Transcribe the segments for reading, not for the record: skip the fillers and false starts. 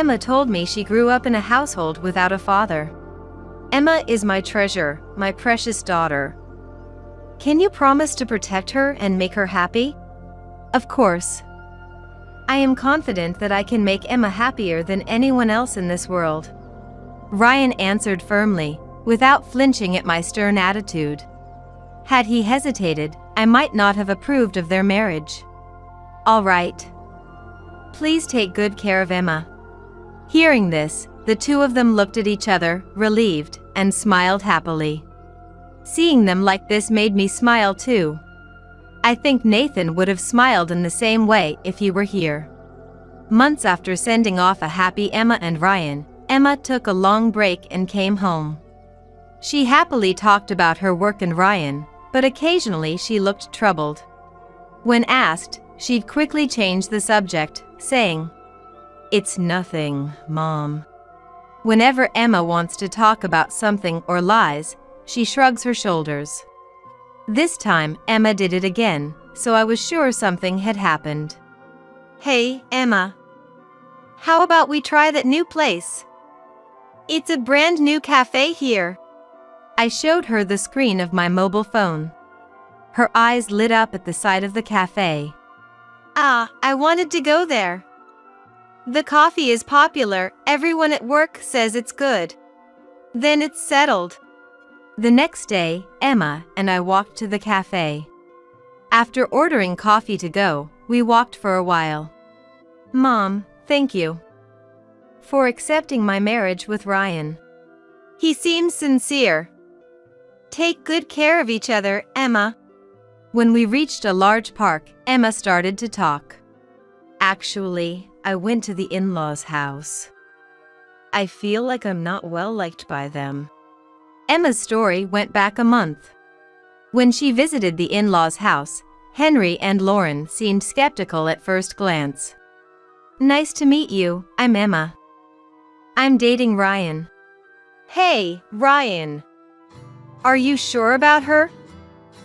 Emma told me she grew up in a household without a father. Emma is my treasure, my precious daughter. Can you promise to protect her and make her happy? Of course. I am confident that I can make Emma happier than anyone else in this world. Ryan answered firmly, without flinching at my stern attitude. Had he hesitated, I might not have approved of their marriage. All right. Please take good care of Emma. Hearing this, the two of them looked at each other, relieved, and smiled happily. Seeing them like this made me smile too. I think Nathan would have smiled in the same way if he were here. Months after sending off a happy Emma and Ryan, Emma took a long break and came home. She happily talked about her work and Ryan, but occasionally she looked troubled. When asked, she'd quickly change the subject, saying, "It's nothing, Mom." Whenever Emma wants to talk about something or lies, she shrugs her shoulders. This time, Emma did it again, so I was sure something had happened. "Hey, Emma. How about we try that new place? It's a brand new cafe here." I showed her the screen of my mobile phone. Her eyes lit up at the sight of the cafe. I wanted to go there. The coffee is popular, everyone at work says it's good. Then it's settled. The next day, Emma and I walked to the cafe. After ordering coffee to go, we walked for a while. "Mom, thank you for accepting my marriage with Ryan. He seems sincere. Take good care of each other, Emma." When we reached a large park, Emma started to talk. "Actually, I went to the in-laws' house. I feel like I'm not well liked by them." Emma's story went back a month. When she visited the in-laws' house, Henry and Lauren seemed skeptical at first glance. "Nice to meet you, I'm Emma. I'm dating Ryan." "Hey, Ryan. Are you sure about her?"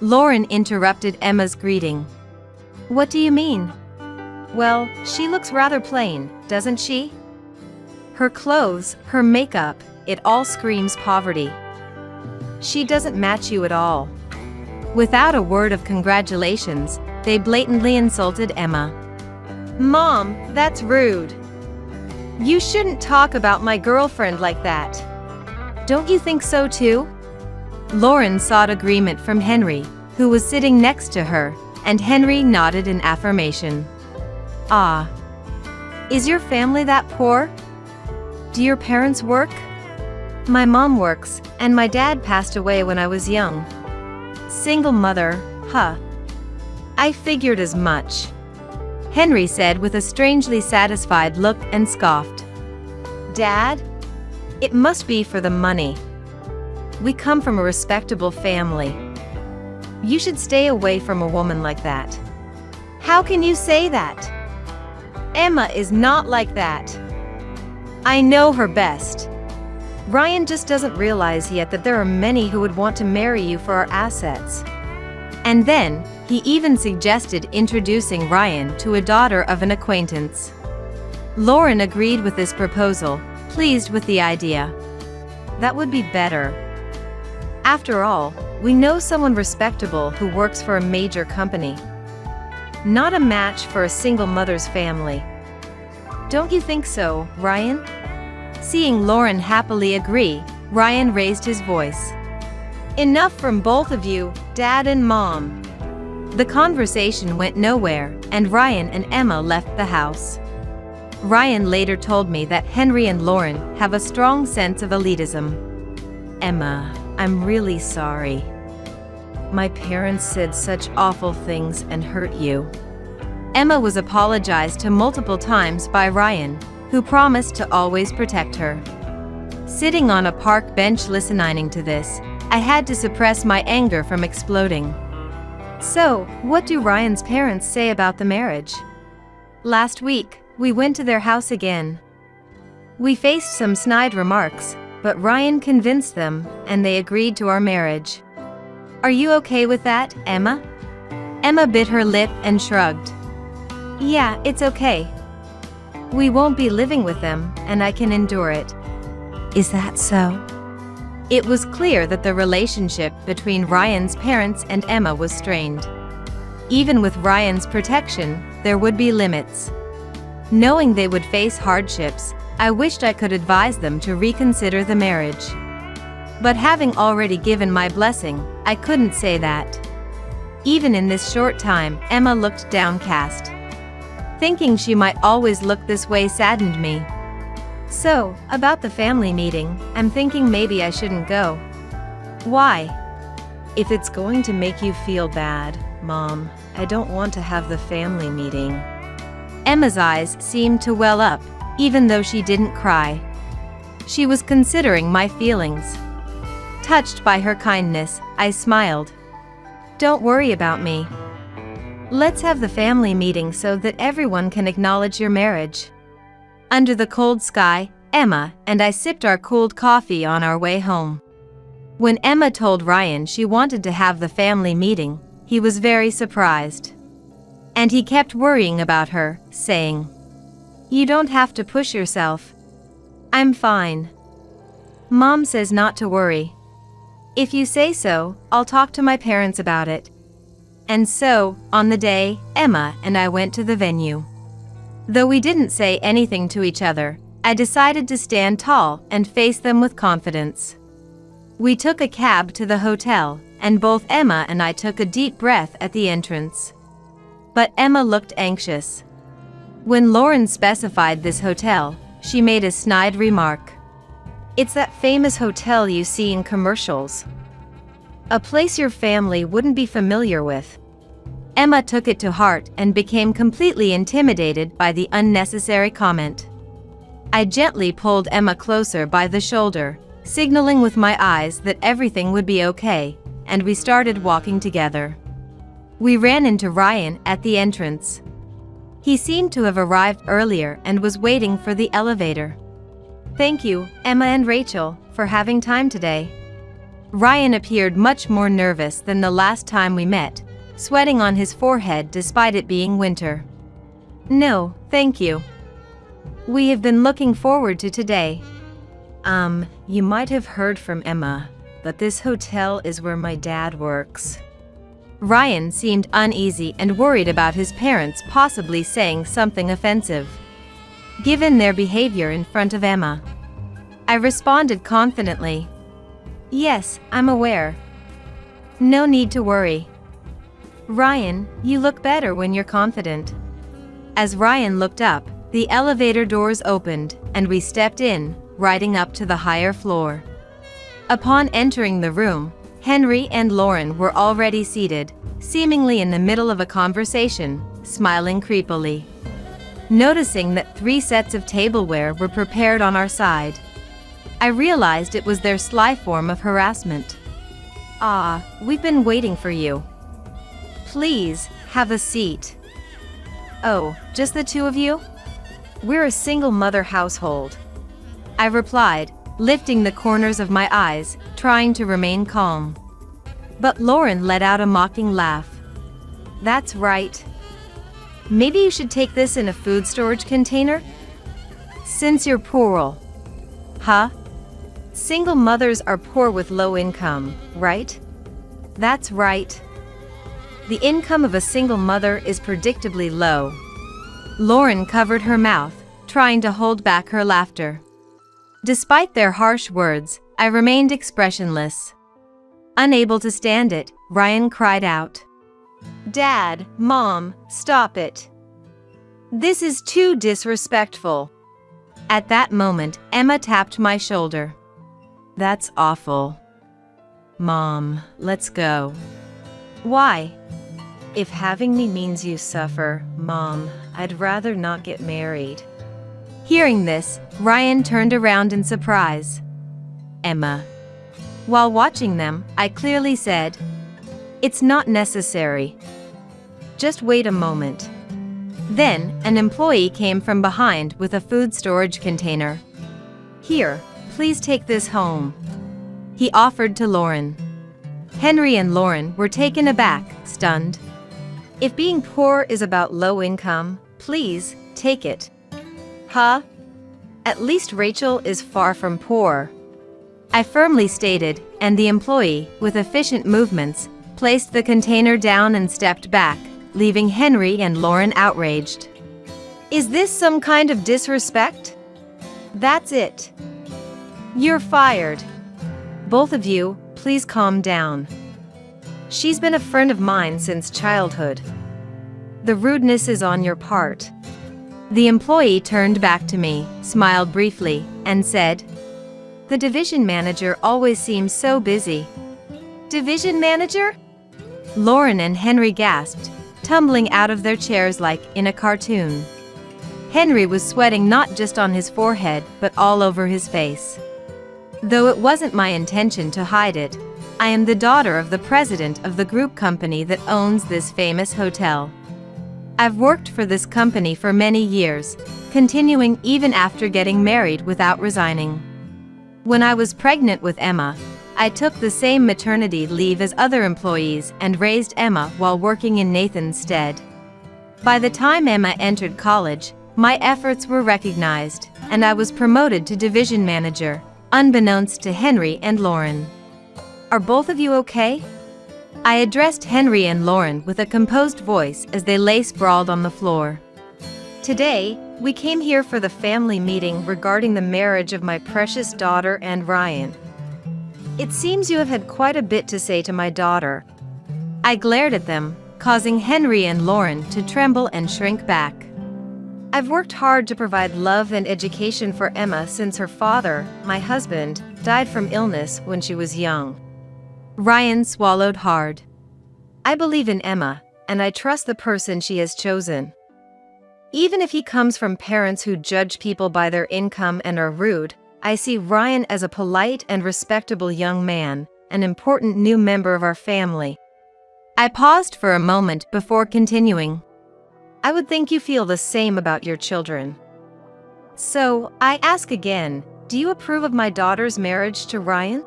Lauren interrupted Emma's greeting. "What do you mean?" "Well, she looks rather plain, doesn't she? Her clothes, her makeup, it all screams poverty. She doesn't match you at all." Without a word of congratulations, they blatantly insulted Emma. "Mom, that's rude. You shouldn't talk about my girlfriend like that." "Don't you think so too?" Lauren sought agreement from Henry, who was sitting next to her, and Henry nodded in affirmation. "Ah. Is your family that poor? Do your parents work?" "My mom works, and my dad passed away when I was young." "Single mother, huh? I figured as much," Henry said with a strangely satisfied look and scoffed. "Dad? It must be for the money. We come from a respectable family. You should stay away from a woman like that." "How can you say that? Emma is not like that. I know her best. Ryan just doesn't realize yet that there are many who would want to marry you for our assets." And then, he even suggested introducing Ryan to a daughter of an acquaintance. Lauren agreed with this proposal, pleased with the idea. That would be better. After all, we know someone respectable who works for a major company. Not a match for a single mother's family. Don't you think so, Ryan? Seeing Lauren happily agree, Ryan raised his voice. "Enough from both of you, Dad and Mom." The conversation went nowhere, and Ryan and Emma left the house. Ryan later told me that Henry and Lauren have a strong sense of elitism. "Emma, I'm really sorry. My parents said such awful things and hurt you." Emma was apologized to multiple times by Ryan, who promised to always protect her. Sitting on a park bench listening to this, I had to suppress my anger from exploding. So, what do Ryan's parents say about the marriage? Last week, we went to their house again. We faced some snide remarks, but Ryan convinced them, and they agreed to our marriage. "Are you okay with that, Emma?" Emma bit her lip and shrugged. "Yeah, it's okay. We won't be living with them, and I can endure it. Is that so? It was clear that the relationship between Ryan's parents and Emma was strained. Even with Ryan's protection, there would be limits. Knowing they would face hardships, I wished I could advise them to reconsider the marriage. But having already given my blessing, I couldn't say that. Even in this short time, Emma looked downcast. Thinking she might always look this way saddened me. So, about the family meeting, I'm thinking maybe I shouldn't go. Why? If it's going to make you feel bad, Mom, I don't want to have the family meeting. Emma's eyes seemed to well up, even though she didn't cry. She was considering my feelings. Touched by her kindness, I smiled. Don't worry about me. Let's have the family meeting so that everyone can acknowledge your marriage. Under the cold sky, Emma and I sipped our cooled coffee on our way home. When Emma told Ryan she wanted to have the family meeting, he was very surprised. And he kept worrying about her, saying, "You don't have to push yourself. I'm fine. Mom says not to worry. If you say so, I'll talk to my parents about it." And so, on the day, Emma and I went to the venue. Though we didn't say anything to each other, I decided to stand tall and face them with confidence. We took a cab to the hotel, and both Emma and I took a deep breath at the entrance. But Emma looked anxious. When Lauren specified this hotel, she made a snide remark. "It's that famous hotel you see in commercials. A place your family wouldn't be familiar with." Emma took it to heart and became completely intimidated by the unnecessary comment. I gently pulled Emma closer by the shoulder, signaling with my eyes that everything would be okay, and we started walking together. We ran into Ryan at the entrance. He seemed to have arrived earlier and was waiting for the elevator. "Thank you, Emma and Rachel, for having time today." Ryan appeared much more nervous than the last time we met, sweating on his forehead despite it being winter. "No, thank you. We have been looking forward to today." You might have heard from Emma, but this hotel is where my dad works." Ryan seemed uneasy and worried about his parents possibly saying something offensive, given their behavior in front of Emma. I responded confidently, "Yes, I'm aware. No need to worry." "Ryan, you look better when you're confident." As Ryan looked up, the elevator doors opened, and we stepped in, riding up to the higher floor. Upon entering the room, Henry and Lauren were already seated, seemingly in the middle of a conversation, smiling creepily. Noticing that 3 sets of tableware were prepared on our side, I realized it was their sly form of harassment. "Ah, we've been waiting for you. Please, have a seat." "Oh, just the 2 of you? We're a single mother household," I replied, lifting the corners of my eyes, trying to remain calm. But Lauren let out a mocking laugh. "That's right. Maybe you should take this in a food storage container? Since you're poor." "Huh? Single mothers are poor with low income, right?" "That's right. The income of a single mother is predictably low." Lauren covered her mouth, trying to hold back her laughter. Despite their harsh words, I remained expressionless. Unable to stand it, Ryan cried out, "Dad, Mom, stop it. This is too disrespectful." At that moment, Emma tapped my shoulder. "That's awful. Mom, let's go." "Why?" "If having me means you suffer, Mom, I'd rather not get married." Hearing this, Ryan turned around in surprise. "Emma." While watching them, I clearly said, "It's not necessary. Just wait a moment." Then, an employee came from behind with a food storage container. "Here, please take this home," he offered to Lauren. Henry and Lauren were taken aback, stunned. "If being poor is about low income, please, take it." Huh? At least Rachel is far from poor, I firmly stated, and the employee, with efficient movements, placed the container down and stepped back, leaving Henry and Lauren outraged. Is this some kind of disrespect? That's it. You're fired. Both of you, please calm down. She's been a friend of mine since childhood. The rudeness is on your part. The employee turned back to me, smiled briefly, and said, "The division manager always seems so busy." Division manager? Lauren and Henry gasped, tumbling out of their chairs like in a cartoon. Henry was sweating not just on his forehead but all over his face. Though it wasn't my intention to hide it, I am the daughter of the president of the group company that owns this famous hotel. I've worked for this company for many years, continuing even after getting married without resigning. When I was pregnant with Emma, I took the same maternity leave as other employees and raised Emma while working in Nathan's stead. By the time Emma entered college, my efforts were recognized, and I was promoted to division manager, unbeknownst to Henry and Lauren. Are both of you okay? I addressed Henry and Lauren with a composed voice as they lay sprawled on the floor. Today, we came here for the family meeting regarding the marriage of my precious daughter and Ryan. It seems you have had quite a bit to say to my daughter. I glared at them, causing Henry and Lauren to tremble and shrink back. I've worked hard to provide love and education for Emma since her father, my husband, died from illness when she was young. Ryan swallowed hard. I believe in Emma, and I trust the person she has chosen. Even if he comes from parents who judge people by their income and are rude, I see Ryan as a polite and respectable young man, an important new member of our family. I paused for a moment before continuing. I would think you feel the same about your children. So, I ask again, do you approve of my daughter's marriage to Ryan?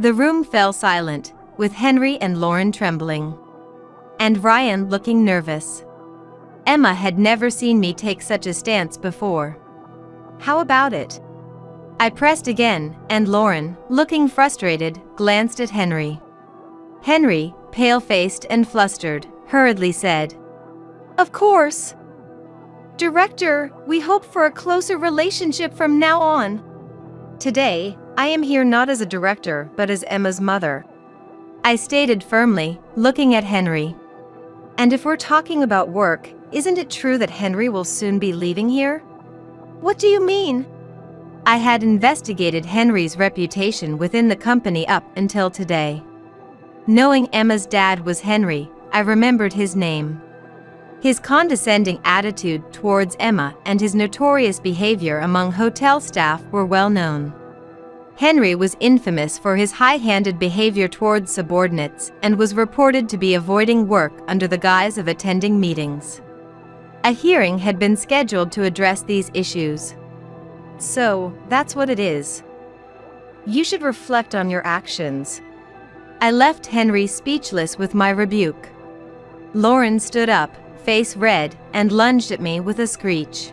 The room fell silent, with Henry and Lauren trembling, and Ryan looking nervous. Emma had never seen me take such a stance before. How about it? I pressed again, and Lauren, looking frustrated, glanced at Henry. Henry, pale-faced and flustered, hurriedly said, "Of course. Director, we hope for a closer relationship from now on." Today, I am here not as a director but as Emma's mother, I stated firmly, looking at Henry. And if we're talking about work, isn't it true that Henry will soon be leaving here? What do you mean? I had investigated Henry's reputation within the company up until today. Knowing Emma's dad was Henry, I remembered his name. His condescending attitude towards Emma and his notorious behavior among hotel staff were well known. Henry was infamous for his high-handed behavior towards subordinates and was reported to be avoiding work under the guise of attending meetings. A hearing had been scheduled to address these issues. So, that's what it is. You should reflect on your actions. I left Henry speechless with my rebuke. Lauren stood up, face red, and lunged at me with a screech.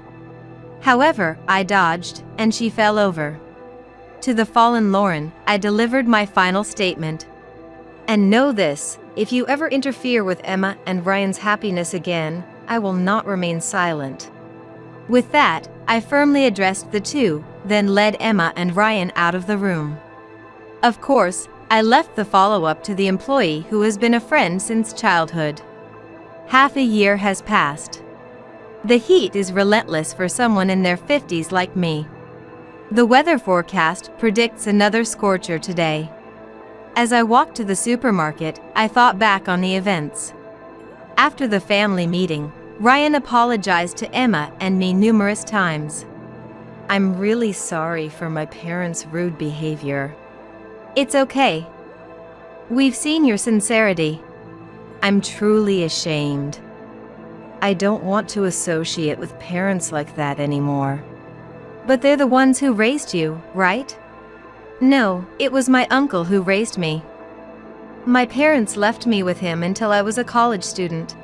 However, I dodged, and she fell over. To the fallen Lauren, I delivered my final statement. And know this, if you ever interfere with Emma and Ryan's happiness again, I will not remain silent. With that, I firmly addressed the two, then led Emma and Ryan out of the room. Of course, I left the follow-up to the employee who has been a friend since childhood. Half a year has passed. The heat is relentless for someone in their 50s like me. The weather forecast predicts another scorcher today. As I walked to the supermarket, I thought back on the events. After the family meeting, Ryan apologized to Emma and me numerous times. I'm really sorry for my parents' rude behavior. It's okay. We've seen your sincerity. I'm truly ashamed. I don't want to associate with parents like that anymore. But they're the ones who raised you, right? No, it was my uncle who raised me. My parents left me with him until I was a college student.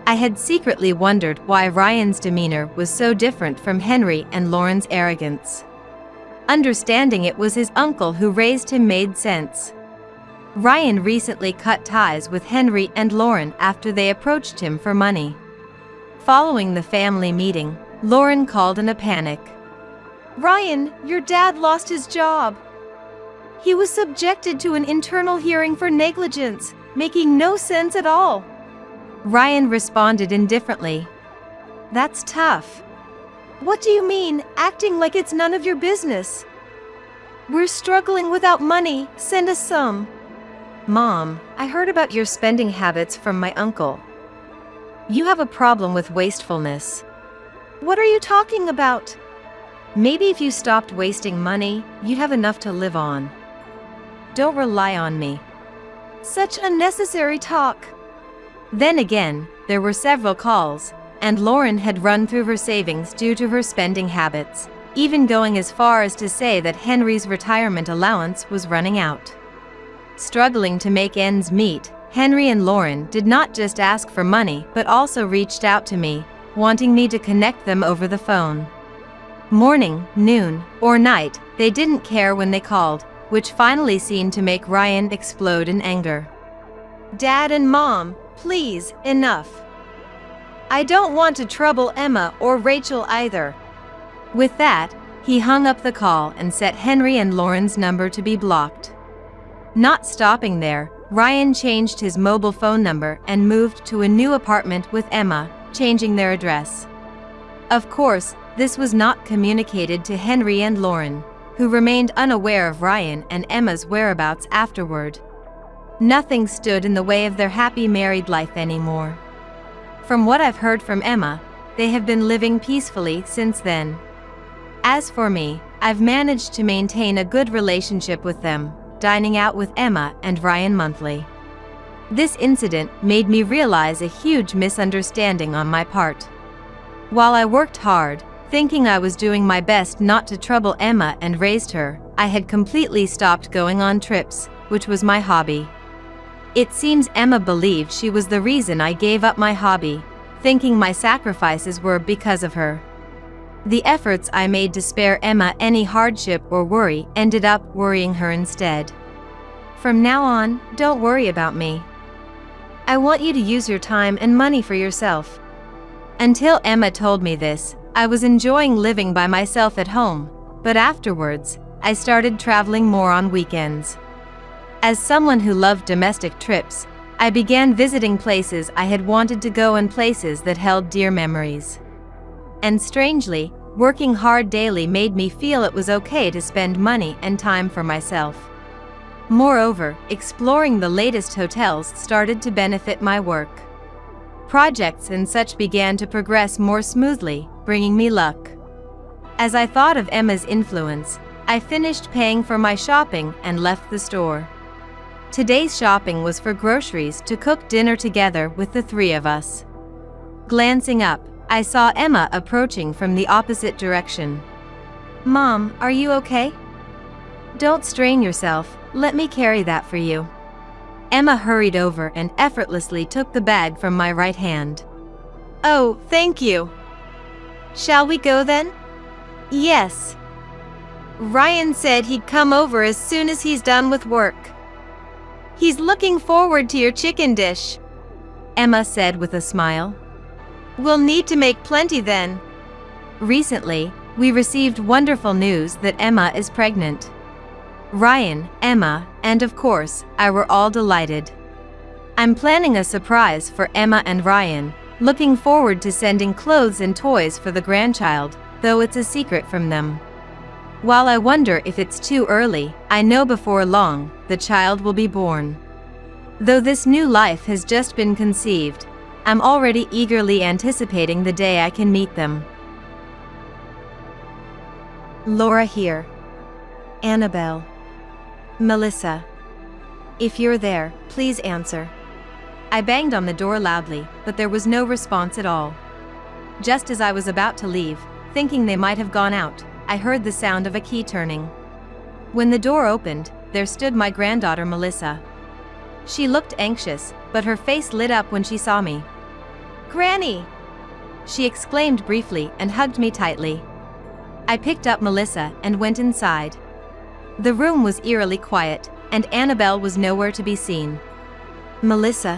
I had secretly wondered why Ryan's demeanor was so different from Henry and Lauren's arrogance. Understanding it was his uncle who raised him made sense. Ryan recently cut ties with Henry and Lauren after they approached him for money. Following the family meeting, Lauren called in a panic. "Ryan, your dad lost his job. He was subjected to an internal hearing for negligence, making no sense at all." Ryan responded indifferently. "That's tough. What do you mean, acting like it's none of your business? We're struggling without money, send us some." "Mom, I heard about your spending habits from my uncle. You have a problem with wastefulness." "What are you talking about?" "Maybe if you stopped wasting money, you'd have enough to live on. Don't rely on me." Such unnecessary talk. Then again, there were several calls, and Lauren had run through her savings due to her spending habits, even going as far as to say that Henry's retirement allowance was running out. Struggling to make ends meet, Henry and Lauren did not just ask for money but also reached out to me, wanting me to connect them over the phone. Morning, noon, or night, they didn't care when they called, which finally seemed to make Ryan explode in anger. "Dad and Mom, please, enough. I don't want to trouble Emma or Rachel either." With that, he hung up the call and set Henry and Lauren's number to be blocked. Not stopping there, Ryan changed his mobile phone number and moved to a new apartment with Emma, changing their address. Of course, this was not communicated to Henry and Lauren, who remained unaware of Ryan and Emma's whereabouts afterward. Nothing stood in the way of their happy married life anymore. From what I've heard from Emma, they have been living peacefully since then. As for me, I've managed to maintain a good relationship with them, dining out with Emma and Ryan monthly. This incident made me realize a huge misunderstanding on my part. While I worked hard, thinking I was doing my best not to trouble Emma and raised her, I had completely stopped going on trips, which was my hobby. It seems Emma believed she was the reason I gave up my hobby, thinking my sacrifices were because of her. The efforts I made to spare Emma any hardship or worry ended up worrying her instead. From now on, don't worry about me. I want you to use your time and money for yourself. Until Emma told me this, I was enjoying living by myself at home, but afterwards, I started traveling more on weekends. As someone who loved domestic trips, I began visiting places I had wanted to go and places that held dear memories. And strangely, working hard daily made me feel it was okay to spend money and time for myself. Moreover, exploring the latest hotels started to benefit my work. Projects and such began to progress more smoothly, bringing me luck. As I thought of Emma's influence, I finished paying for my shopping and left the store. Today's shopping was for groceries to cook dinner together with the three of us. Glancing up, I saw Emma approaching from the opposite direction. "Mom, are you okay? Don't strain yourself, let me carry that for you." Emma hurried over and effortlessly took the bag from my right hand. "Oh, thank you. Shall we go then?" "Yes. Ryan said he'd come over as soon as he's done with work. He's looking forward to your chicken dish," Emma said with a smile. "We'll need to make plenty then." Recently, we received wonderful news that Emma is pregnant. Ryan, Emma, and of course, I were all delighted. I'm planning a surprise for Emma and Ryan, looking forward to sending clothes and toys for the grandchild, though it's a secret from them. While I wonder if it's too early, I know before long, the child will be born. Though this new life has just been conceived, I'm already eagerly anticipating the day I can meet them. Laura here. Annabelle. Melissa. If you're there, please answer. I banged on the door loudly, but there was no response at all. Just as I was about to leave, thinking they might have gone out, I heard the sound of a key turning. When the door opened, there stood my granddaughter Melissa. She looked anxious, but her face lit up when she saw me. Granny! She exclaimed briefly and hugged me tightly. I picked up Melissa and went inside. The room was eerily quiet, and Annabelle was nowhere to be seen. Melissa,